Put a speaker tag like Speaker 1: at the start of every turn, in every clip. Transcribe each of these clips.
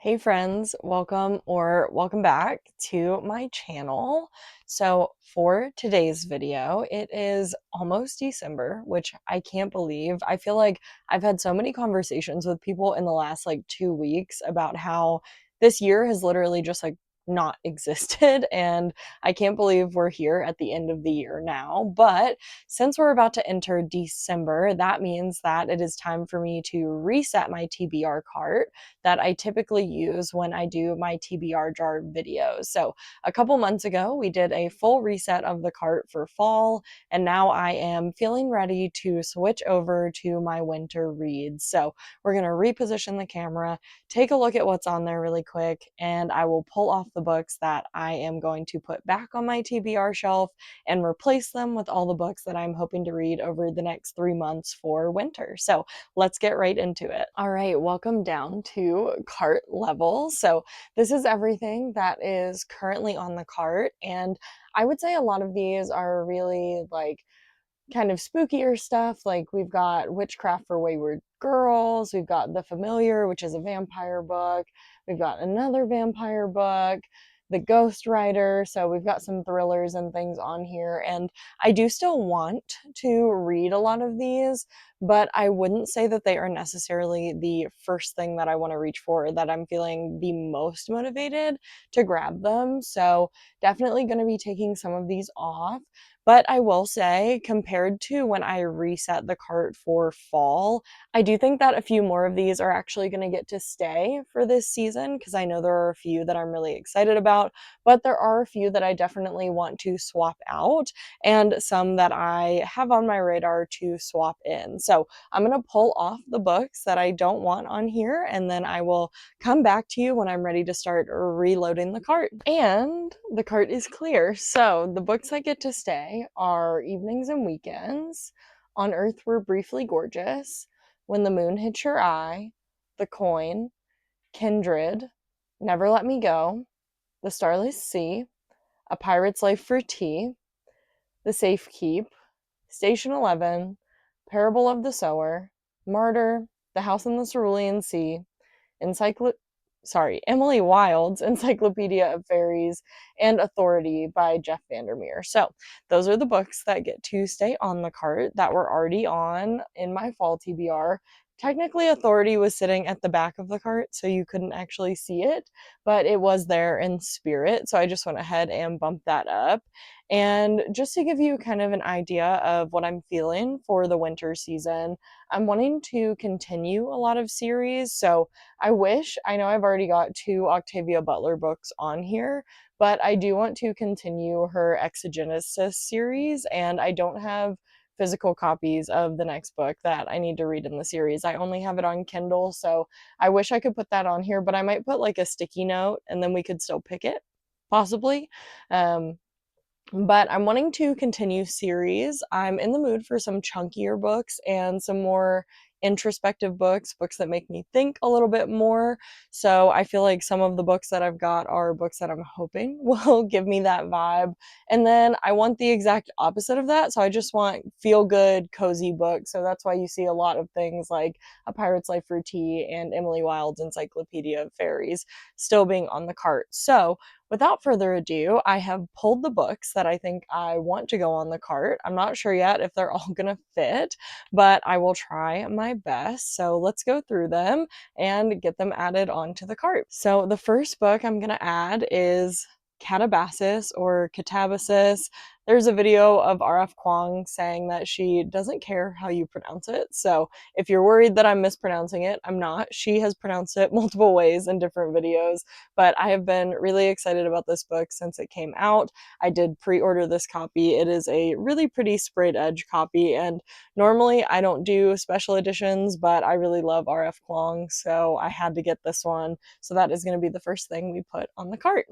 Speaker 1: Hey friends, welcome back to my channel. So for today's video, it is almost December, which I can't believe. I feel like I've had so many conversations with people in the last 2 weeks about how this year has literally just not existed, and I can't believe we're here at the end of the year now. But since we're about to enter December, that means that it is time for me to reset my TBR cart that I typically use when I do my TBR jar videos. So a couple months ago, we did a full reset of the cart for fall, and now I am feeling ready to switch over to my winter reads. So we're going to reposition the camera, take a look at what's on there really quick, and I will pull off the books that I am going to put back on my TBR shelf and replace them with all the books that I'm hoping to read over the next 3 months for winter. So let's get right into it. All right, welcome down to cart level. So this is everything that is currently on the cart, and I would say a lot of these are really kind of spookier stuff. Like we've got Witchcraft for Wayward Girls, we've got The Familiar, which is a vampire book, we've got another vampire book, The Ghost Writer. So we've got some thrillers and things on here, and I do still want to read a lot of these, but I wouldn't say that they are necessarily the first thing that I want to reach for, that I'm feeling the most motivated to grab them. So definitely going to be taking some of these off. But I will say, compared to when I reset the cart for fall, I do think that a few more of these are actually going to get to stay for this season, because I know there are a few that I'm really excited about, but there are a few that I definitely want to swap out, and some that I have on my radar to swap in. So I'm going to pull off the books that I don't want on here, and then I will come back to you when I'm ready to start reloading the cart. And the cart is clear. So the books that get to stay are Evenings and Weekends, On Earth We're Briefly Gorgeous, When the Moon Hits Your Eye, The Coin, Kindred, Never Let Me Go, The Starless Sea, A Pirate's Life for Tea, The Safe Keep, Station 11, Parable of the Sower, Martyr, The House in the Cerulean Sea, Emily Wilde's Encyclopedia of Fairies, and Authority by Jeff Vandermeer. So those are the books that get to stay on the cart that were already on in my fall TBR. Technically, Authority was sitting at the back of the cart, so you couldn't actually see it, but it was there in spirit. So I just went ahead and bumped that up. And just to give you kind of an idea of what I'm feeling for the winter season, I'm wanting to continue a lot of series. So I know I've already got 2 Octavia Butler books on here, but I do want to continue her Exogenesis series, and I don't have physical copies of the next book that I need to read in the series. I only have it on Kindle, so I wish I could put that on here, but I might put like a sticky note and then we could still pick it, possibly. But I'm wanting to continue series. I'm in the mood for some chunkier books and some more introspective books, books that make me think a little bit more. So I feel like some of the books that I've got are books that I'm hoping will give me that vibe. And then I want the exact opposite of that. So I just want feel good, cozy books. So that's why you see a lot of things like A Pirate's Life for Tea and Emily Wilde's Encyclopedia of Fairies still being on the cart. So without further ado, I have pulled the books that I think I want to go on the cart. I'm not sure yet if they're all going to fit, but I will try my best. So let's go through them and get them added onto the cart. So the first book I'm going to add is Catabasis or Catabasis. There's a video of RF Kuang saying that she doesn't care how you pronounce it. So if you're worried that I'm mispronouncing it, I'm not. She has pronounced it multiple ways in different videos, but I have been really excited about this book since it came out. I did pre-order this copy. It is a really pretty sprayed edge copy, and normally I don't do special editions, but I really love RF Kuang, so I had to get this one. So that is going to be the first thing we put on the cart.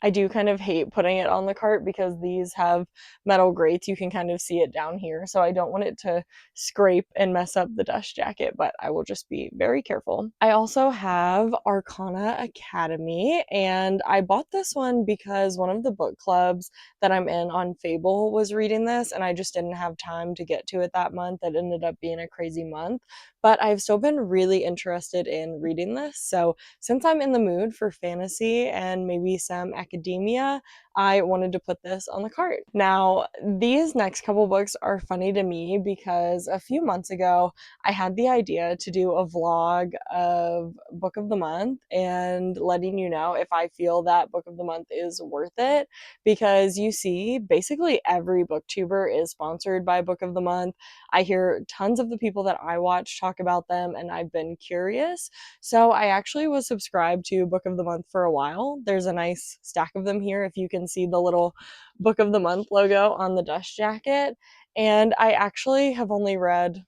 Speaker 1: I do kind of hate putting it on the cart because these have metal grates. You can kind of see it down here, so I don't want it to scrape and mess up the dust jacket, but I will just be very careful. I also have Arcana Academy, and I bought this one because one of the book clubs that I'm in on Fable was reading this, and I just didn't have time to get to it that month. It ended up being a crazy month, but I've still been really interested in reading this. So, since I'm in the mood for fantasy and maybe some academia, I wanted to put this on the cart. Now, these next couple books are funny to me because a few months ago, I had the idea to do a vlog of Book of the Month and letting you know if I feel that Book of the Month is worth it. Because you see, basically every booktuber is sponsored by Book of the Month. I hear tons of the people that I watch talk about them, and I've been curious. So I actually was subscribed to Book of the Month for a while. There's a nice stack of them here if you can see the little Book of the Month logo on the dust jacket. And I actually have only read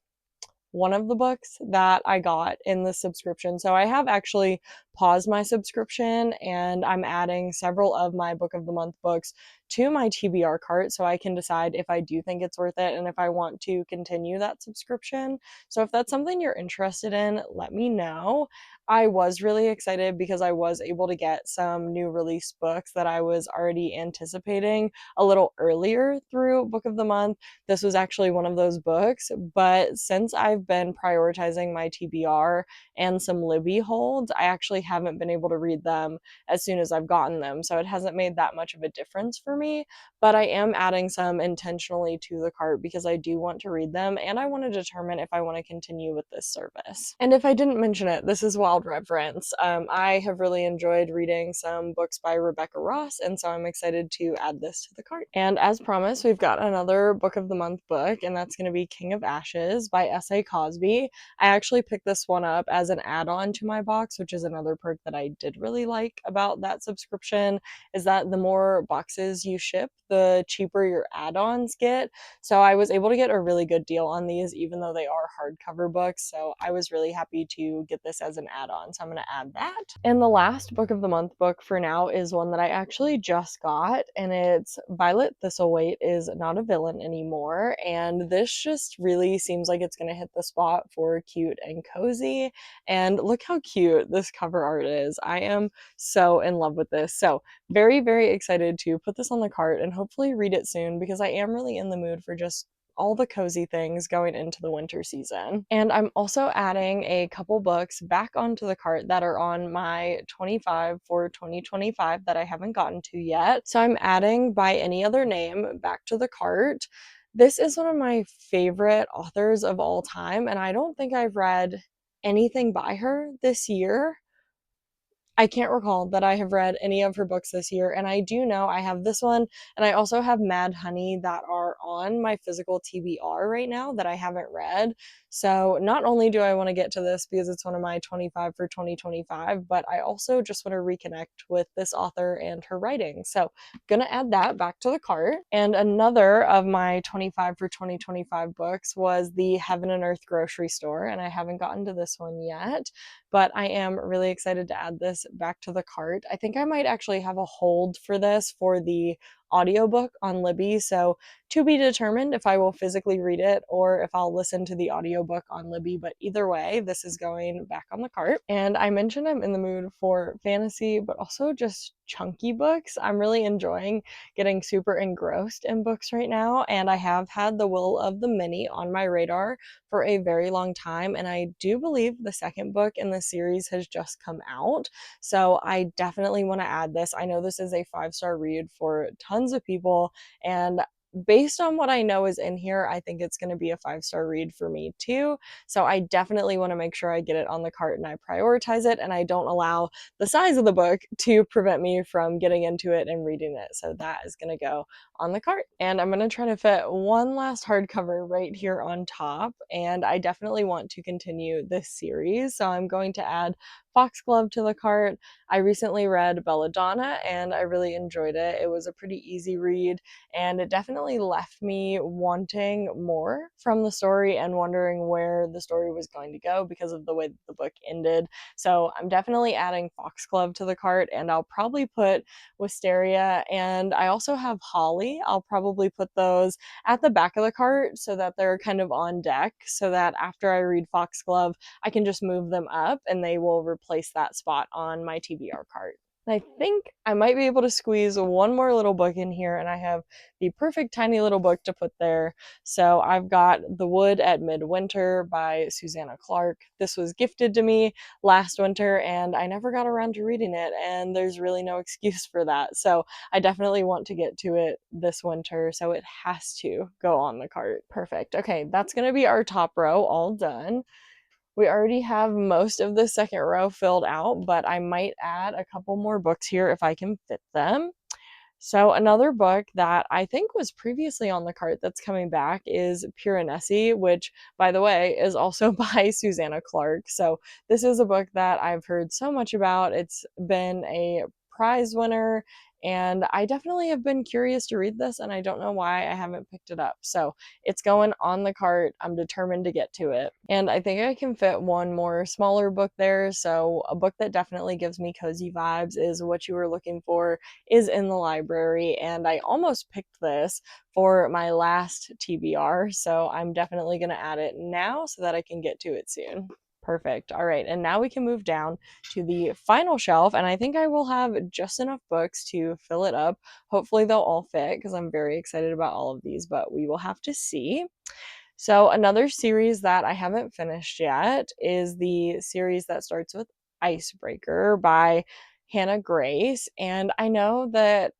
Speaker 1: one of the books that I got in the subscription. So I have actually paused my subscription and I'm adding several of my Book of the Month books to my TBR cart so I can decide if I do think it's worth it and if I want to continue that subscription. So if that's something you're interested in, let me know. I was really excited because I was able to get some new release books that I was already anticipating a little earlier through Book of the Month. This was actually one of those books, but since I've been prioritizing my TBR and some Libby holds, I actually haven't been able to read them as soon as I've gotten them. So it hasn't made that much of a difference for me, but I am adding some intentionally to the cart because I do want to read them and I want to determine if I want to continue with this service. And if I didn't mention it, this is Wild Reverence. I have really enjoyed reading some books by Rebecca Ross, and so I'm excited to add this to the cart. And as promised, we've got another Book of the Month book, and that's going to be King of Ashes by S.A. Cosby. I actually picked this one up as an add-on to my box, which is another perk that I did really like about that subscription, is that the more boxes you ship, the cheaper your add-ons get. So I was able to get a really good deal on these, even though they are hardcover books. So I was really happy to get this as an add-on. So I'm going to add that. And the last Book of the Month book for now is one that I actually just got, and it's Violet Thistlethwaite is Not a Villain Anymore. And this just really seems like it's going to hit the spot for cute and cozy. And look how cute this cover art is. I am so in love with this. So very, very excited to put this on the cart and hopefully read it soon because I am really in the mood for just all the cozy things going into the winter season. And I'm also adding a couple books back onto the cart that are on my 25 for 2025 that I haven't gotten to yet. So I'm adding By Any Other Name back to the cart. This is one of my favorite authors of all time, and I don't think I've read anything by her this year. I can't recall that I have read any of her books this year, and I do know I have this one, and I also have Mad Honey that are on my physical TBR right now that I haven't read. So not only do I want to get to this because it's one of my 25 for 2025, but I also just want to reconnect with this author and her writing. So I'm gonna add that back to the cart. And another of my 25 for 2025 books was the Heaven and Earth Grocery Store, and I haven't gotten to this one yet, but I am really excited to add this back to the cart. I think I might actually have a hold for this for the audiobook on Libby, so to be determined if I will physically read it or if I'll listen to the audiobook on Libby, but either way, this is going back on the cart. And I mentioned I'm in the mood for fantasy, but also just chunky books. I'm really enjoying getting super engrossed in books right now, and I have had The Will of the Many on my radar for a very long time, and I do believe the second book in the series has just come out, so I definitely want to add this. I know this is a 5-star read for tons of people, and based on what I know is in here, I think it's going to be a 5-star read for me too. So I definitely want to make sure I get it on the cart and I prioritize it and I don't allow the size of the book to prevent me from getting into it and reading it. So that is going to go on the cart. And I'm going to try to fit one last hardcover right here on top. And I definitely want to continue this series. So I'm going to add Foxglove to the cart. I recently read Belladonna and I really enjoyed it. It was a pretty easy read and it definitely left me wanting more from the story and wondering where the story was going to go because of the way that the book ended. So I'm definitely adding Foxglove to the cart, and I'll probably put Wisteria, and I also have Holly. I'll probably put those at the back of the cart so that they're kind of on deck, so that after I read Foxglove, I can just move them up and they will replace that spot on my TBR cart. And I think I might be able to squeeze one more little book in here, and I have the perfect tiny little book to put there. So I've got The Wood at Midwinter by Susanna Clarke. This was gifted to me last winter, and I never got around to reading it, and there's really no excuse for that. So I definitely want to get to it this winter, so it has to go on the cart. Perfect. Okay, that's going to be our top row all done. We already have most of the second row filled out, but I might add a couple more books here if I can fit them. So another book that I think was previously on the cart that's coming back is Piranesi, which, by the way, is also by Susanna Clarke. So this is a book that I've heard so much about. It's been a prize winner, and I definitely have been curious to read this, and I don't know why I haven't picked it up. So it's going on the cart. I'm determined to get to it. And I think I can fit one more smaller book there. So a book that definitely gives me cozy vibes is What You Were Looking For is in the library, and I almost picked this for my last TBR, so I'm definitely going to add it now so that I can get to it soon. Perfect. All right, and now we can move down to the final shelf, and I think I will have just enough books to fill it up. Hopefully they'll all fit because I'm very excited about all of these, but we will have to see. So another series that I haven't finished yet is the series that starts with Icebreaker by Hannah Grace. And I know that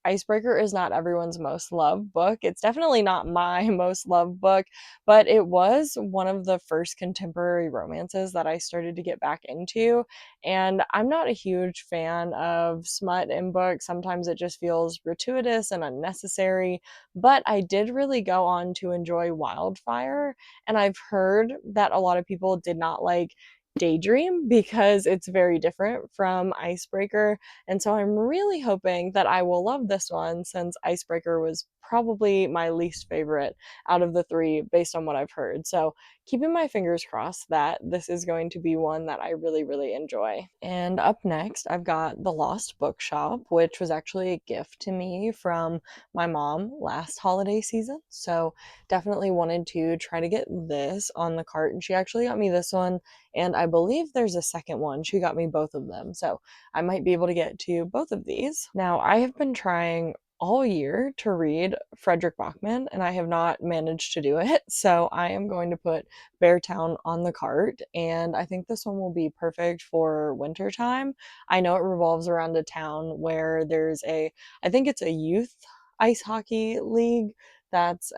Speaker 1: Icebreaker is not everyone's most loved book. It's definitely not my most loved book, but it was one of the first contemporary romances that I started to get back into. And I'm not a huge fan of smut in books. Sometimes it just feels gratuitous and unnecessary, but I did really go on to enjoy Wildfire. And I've heard that a lot of people did not like Daydream because it's very different from Icebreaker, and so I'm really hoping that I will love this one since Icebreaker was probably my least favorite out of the three based on what I've heard. So, keeping my fingers crossed that this is going to be one that I really, really enjoy. And up next, I've got The Lost Bookshop, which was actually a gift to me from my mom last holiday season. So, definitely wanted to try to get this on the cart. And she actually got me this one, and I believe there's a second one. She got me both of them. So, I might be able to get to both of these. Now, I have been trying all year to read Fredrik Backman, and I have not managed to do it. So I am going to put Beartown on the cart, and I think this one will be perfect for winter time. I know it revolves around a town where there's I think it's a youth ice hockey league that's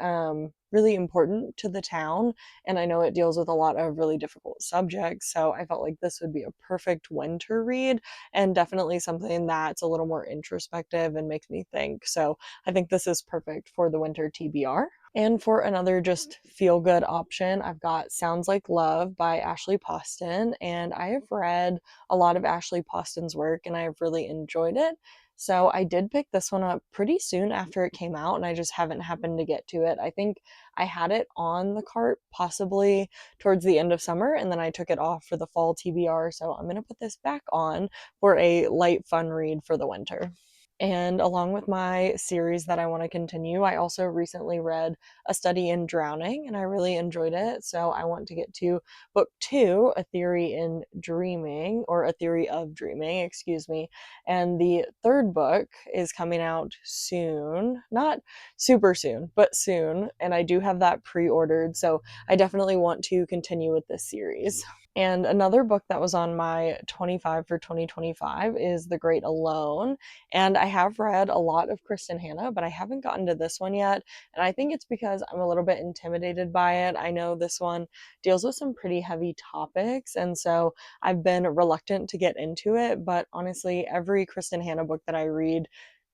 Speaker 1: really important to the town, and I know it deals with a lot of really difficult subjects. So I felt like this would be a perfect winter read and definitely something that's a little more introspective and makes me think. So I think this is perfect for the winter TBR. And for another just feel good option, I've got Sounds Like Love by Ashley Poston. And I have read a lot of Ashley Poston's work and I have really enjoyed it. So I did pick this one up pretty soon after it came out, and I just haven't happened to get to it. I think I had it on the cart possibly towards the end of summer, and then I took it off for the fall TBR. So I'm going to put this back on for a light, fun read for the winter. And along with my series that I want to continue, I also recently read A Study in Drowning and I really enjoyed it. So I want to get to book two, A Theory in Dreaming, or A Theory of Dreaming, excuse me. And the third book is coming out soon. Not super soon, but soon. And I do have that pre ordered. So I definitely want to continue with this series. And another book that was on my 25 for 2025 is The Great Alone. And I have read a lot of Kristen Hanna, but I haven't gotten to this one yet. And I think it's because I'm a little bit intimidated by it. I know this one deals with some pretty heavy topics. And so I've been reluctant to get into it. But honestly, every Kristen Hanna book that I read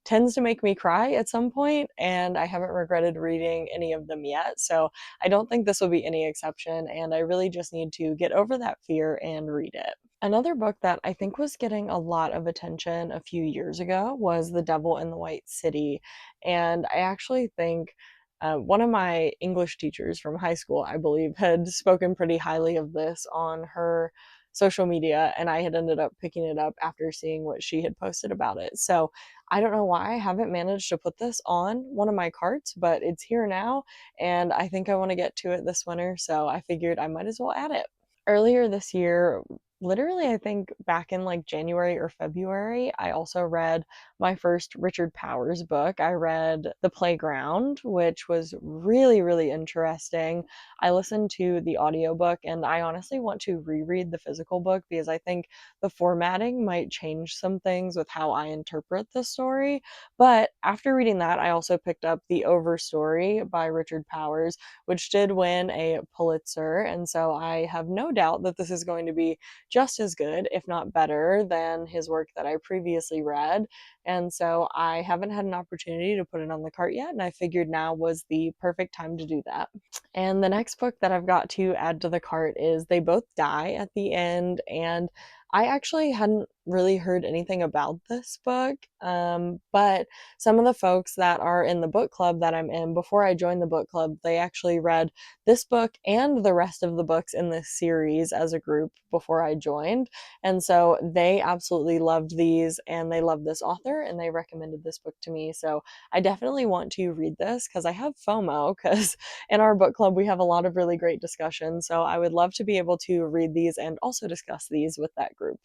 Speaker 1: tends to make me cry at some point, and I haven't regretted reading any of them yet. So I don't think this will be any exception, and I really just need to get over that fear and read it. Another book that I think was getting a lot of attention a few years ago was The Devil in the White City. And I actually think one of my English teachers from high school, I believe, had spoken pretty highly of this on her social media, and I had ended up picking it up after seeing what she had posted about it. So I don't know why I haven't managed to put this on one of my carts, but it's here now, and I think I want to get to it this winter, so I figured I might as well add it. Earlier this year, literally, I think back in like January or February, I also read my first Richard Powers book. I read The Playground, which was really, really interesting. I listened to the audiobook and I honestly want to reread the physical book because I think the formatting might change some things with how I interpret the story. But after reading that, I also picked up The Overstory by Richard Powers, which did win a Pulitzer. And so I have no doubt that this is going to be just as good, if not better, than his work that I previously read. And so I haven't had an opportunity to put it on the cart yet, and I figured now was the perfect time to do that. And the next book that I've got to add to the cart is They Both Die at the End. And I actually hadn't really heard anything about this book, but some of the folks that are in the book club that I'm in, before I joined the book club, they actually read this book and the rest of the books in this series as a group before I joined. And so they absolutely loved these and they loved this author and they recommended this book to me. So I definitely want to read this because I have FOMO because in our book club we have a lot of really great discussions. So I would love to be able to read these and also discuss these with that group.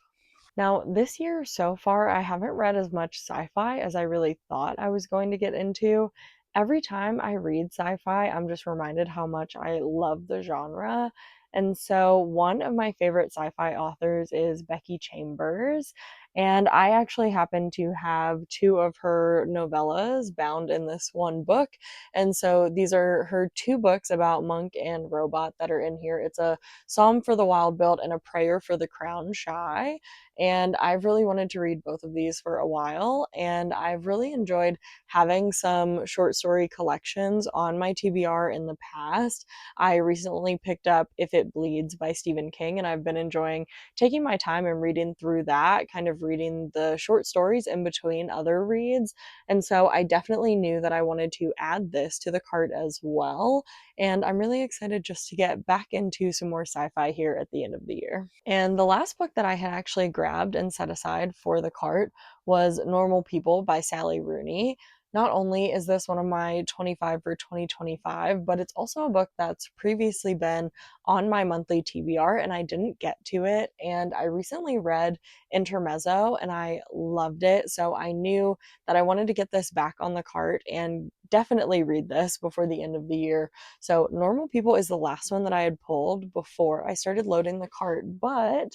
Speaker 1: Now, this year so far, I haven't read as much sci fi as I really thought I was going to get into. Every time I read sci fi, I'm just reminded how much I love the genre. And so, one of my favorite sci fi authors is Becky Chambers. And I actually happen to have two of her novellas bound in this one book. And so, these are her two books about Monk and Robot that are in here. It's a Psalm for the Wild Built and a Prayer for the Crown Shy. And I've really wanted to read both of these for a while. And I've really enjoyed having some short story collections on my TBR in the past. I recently picked up If It Bleeds by Stephen King, and I've been enjoying taking my time and reading through that, kind of reading the short stories in between other reads. And so I definitely knew that I wanted to add this to the cart as well. And I'm really excited just to get back into some more sci fi here at the end of the year. And the last book that I had actually grabbed and set aside for the cart was Normal People by Sally Rooney. Not only is this one of my 25 for 2025, but it's also a book that's previously been on my monthly TBR and I didn't get to it. And I recently read Intermezzo and I loved it. So I knew that I wanted to get this back on the cart and definitely read this before the end of the year. So Normal People is the last one that I had pulled before I started loading the cart, but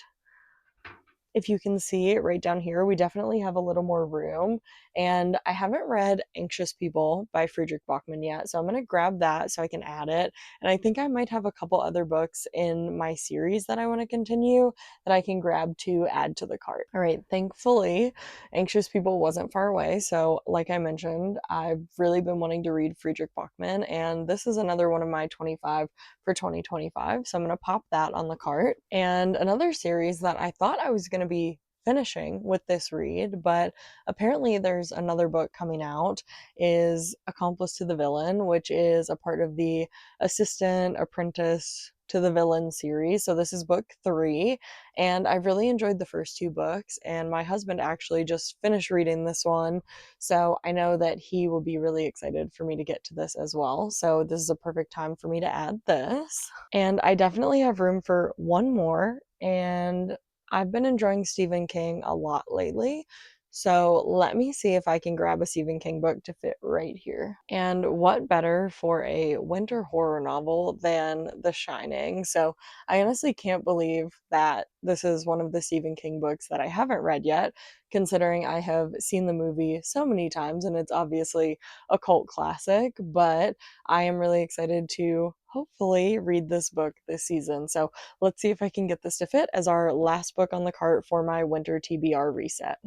Speaker 1: if you can see it right down here, we definitely have a little more room. And I haven't read Anxious People by Friedrich Bachman yet, so I'm going to grab that so I can add it. And I think I might have a couple other books in my series that I want to continue that I can grab to add to the cart. All right, thankfully, Anxious People wasn't far away. So, like I mentioned, I've really been wanting to read Friedrich Bachman, and this is another one of my 25 for 2025. So I'm going to pop that on the cart. And another series that I thought I was going to be finishing with this read, but apparently there's another book coming out, is Accomplice to the Villain, which is a part of the Assistant Apprentice to the Villain series. So this is book 3, and I really enjoyed the first 2 books, and my husband actually just finished reading this one, so I know that he will be really excited for me to get to this as well. So this is a perfect time for me to add this. And I definitely have room for one more, and I've been enjoying Stephen King a lot lately. So let me see if I can grab a Stephen King book to fit right here. And what better for a winter horror novel than The Shining? So I honestly can't believe that this is one of the Stephen King books that I haven't read yet, considering I have seen the movie so many times and it's obviously a cult classic. But I am really excited to hopefully read this book this season. So let's see if I can get this to fit as our last book on the cart for my winter TBR reset.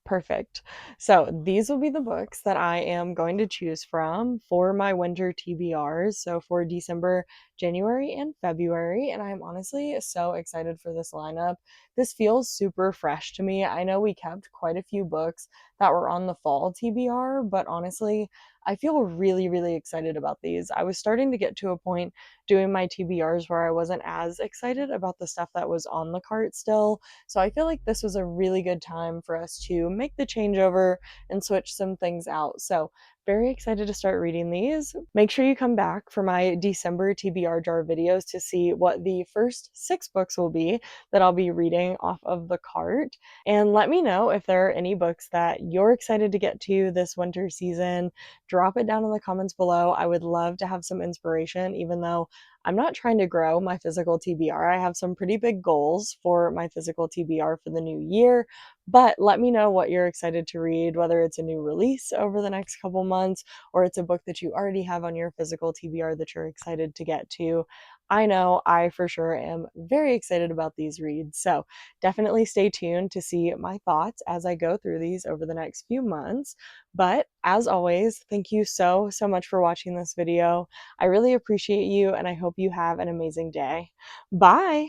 Speaker 1: Perfect. So these will be the books that I am going to choose from for my winter TBRs. So for December, January, and February. And I'm honestly so excited for this lineup. This feels super fresh to me. I know we kept quite a few books that were on the fall TBR, but honestly, I feel really, really excited about these. I was starting to get to a point doing my TBRs where I wasn't as excited about the stuff that was on the cart still. So I feel like this was a really good time for us to make the changeover and switch some things out. So very excited to start reading these. Make sure you come back for my December TBR jar videos to see what the first 6 books will be that I'll be reading off of the cart. And let me know if there are any books that you're excited to get to this winter season. Drop it down in the comments below. I would love to have some inspiration, even though I'm not trying to grow my physical TBR. I have some pretty big goals for my physical TBR for the new year, but let me know what you're excited to read, whether it's a new release over the next couple months or it's a book that you already have on your physical TBR that you're excited to get to. I know I for sure am very excited about these reads, so definitely stay tuned to see my thoughts as I go through these over the next few months. But as always, thank you so much for watching this video. I really appreciate you, and I hope you have an amazing day. Bye!